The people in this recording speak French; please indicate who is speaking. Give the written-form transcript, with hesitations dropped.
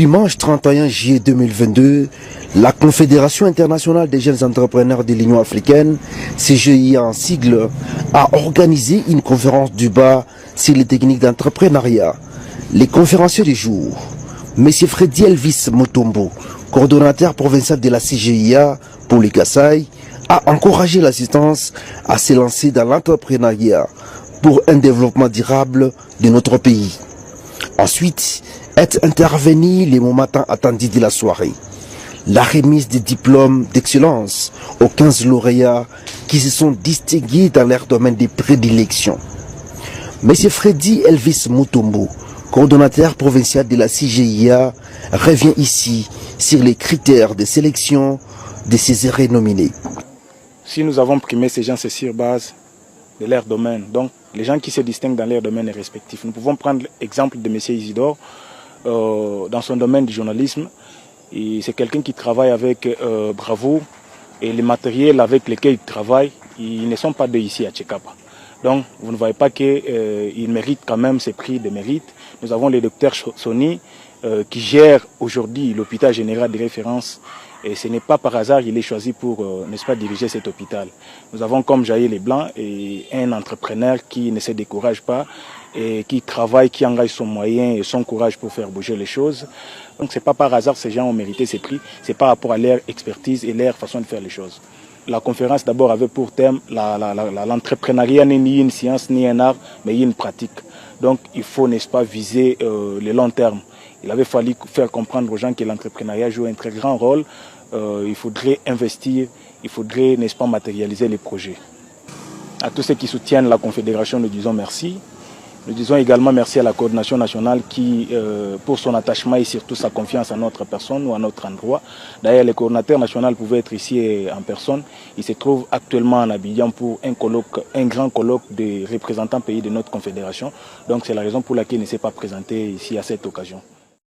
Speaker 1: Dimanche 31 juillet 2022, la Confédération internationale des jeunes entrepreneurs de l'Union africaine, CGIA en sigle, a organisé une conférence du bas sur les techniques d'entrepreneuriat. Les conférenciers du jour, M. Freddy Elvis Motombo, coordonnateur provincial de la CGIA pour les Kasaï, a encouragé l'assistance à se lancer dans l'entrepreneuriat pour un développement durable de notre pays. Ensuite, est intervenu les moments tant attendus de la soirée. La remise des diplômes d'excellence aux 15 lauréats qui se sont distingués dans leur domaine de prédilection. M. Freddy Elvis Motombo, coordonnateur provincial de la CGIA, revient ici sur les critères de sélection de ces nominés.
Speaker 2: Si nous avons primé ces gens, c'est sur base de leur domaine. Donc, les gens qui se distinguent dans leur domaine respectif. Nous pouvons prendre l'exemple de M. Isidore dans son domaine du journalisme. C'est quelqu'un qui travaille avec bravoure et les matériels avec lesquels il travaille, ils ne sont pas de ici à Tchekapa. Donc, vous ne voyez pas qu'il mérite quand même ses prix de mérite. Nous avons le docteur Sony qui gère aujourd'hui l'hôpital général de référence. Et ce n'est pas par hasard qu'il est choisi pour, n'est-ce pas, diriger cet hôpital. Nous avons comme Jair Leblanc et un entrepreneur qui ne se décourage pas et qui travaille, qui engage son moyen et son courage pour faire bouger les choses. Donc c'est pas par hasard que ces gens ont mérité ces prix, c'est par rapport à leur expertise et leur façon de faire les choses. La conférence d'abord avait pour thème l'entrepreneuriat n'est ni une science ni un art, mais une pratique. Donc il faut, n'est-ce pas, viser le long terme. Il avait fallu faire comprendre aux gens que l'entrepreneuriat joue un très grand rôle. Il faudrait investir, il faudrait, n'est-ce pas, matérialiser les projets. À tous ceux qui soutiennent la Confédération, nous disons merci. Nous disons également merci à la coordination nationale qui, pour son attachement et surtout sa confiance à notre personne ou à notre endroit. D'ailleurs, le coordinateur national pouvait être ici en personne. Il se trouve actuellement en Abidjan pour un grand colloque des représentants pays de notre Confédération. Donc c'est la raison pour laquelle il ne s'est pas présenté ici à cette occasion.